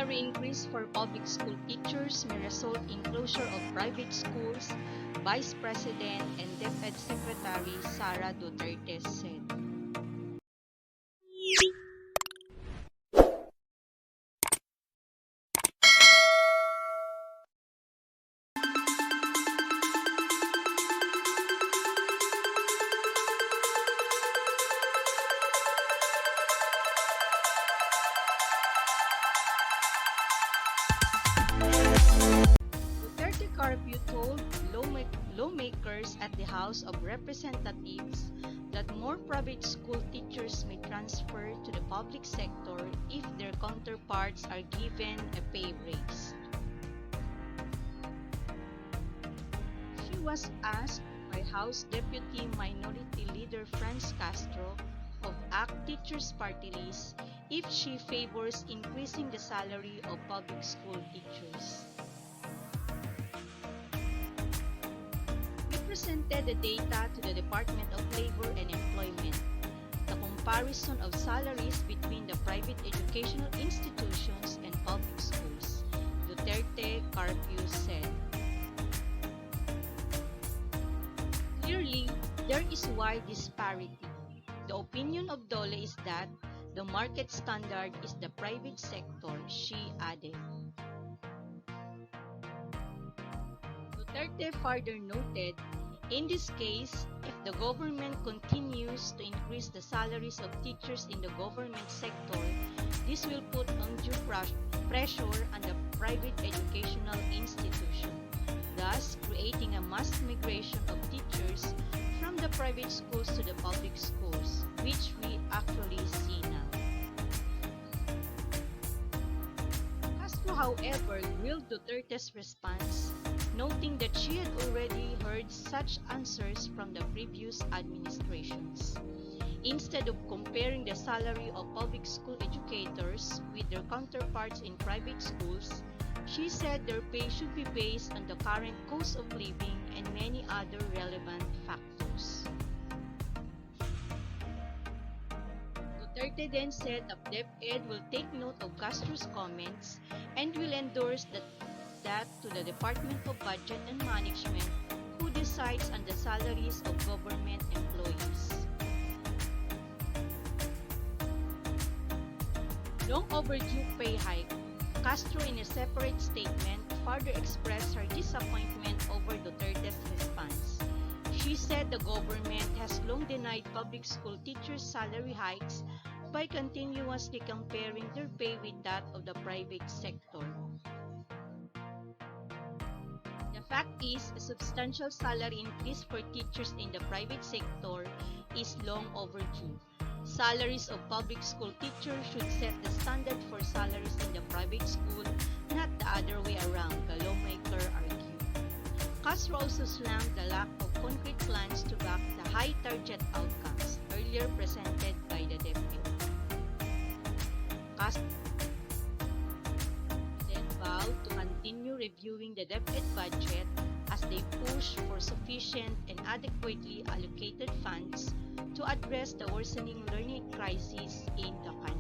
Salary increase for public school teachers may result in closure of private schools, Vice President and DepEd Secretary Sara Duterte said. Duterte curfew told lawmakers at the House of Representatives that more private school teachers may transfer to the public sector if their counterparts are given a pay raise. She was asked by House Deputy Minority Leader Franz Castro of ACT Teachers Party List if she favors increasing the salary of public school teachers. We presented the data to the Department of Labor and Employment. The comparison of salaries between the private educational institutions and public schools, Duterte curfew said. Clearly, there is wide disparity. The opinion of Dole is that the market standard is the private sector, she added. Duterte further noted, in this case, if the government continues to increase the salaries of teachers in the government sector, this will put undue pressure on the private educational institution, thus creating a mass migration of teachers from the private schools to the public schools, which we actually see now. Castro, however, grilled Duterte's response, noting that she had already heard such answers from the previous administrations. Instead of comparing the salary of public school educators with their counterparts in private schools, she said their pay should be based on the current cost of living and many other relevant factors. Duterte then said that DepEd will take note of Castro's comments and will endorse that to the Department of Budget and Management, who decides on the salaries of government employees. Long overdue pay hike. Castro, in a separate statement, further expressed her disappointment over Duterte's response. She said the government has long denied public school teachers' salary hikes by continuously comparing their pay with that of the private sector. The fact is, a substantial salary increase for teachers in the private sector is long overdue. Salaries of public school teachers should set the standard for salaries in the private school, not the other way around, the lawmaker argued. Castro also slammed the lack of concrete plans to back the high target outcomes earlier presented by the DepEd. Castro then vowed to continue reviewing the DepEd budget as they push for sufficient and adequately allocated funds to address the worsening learning crisis in the country.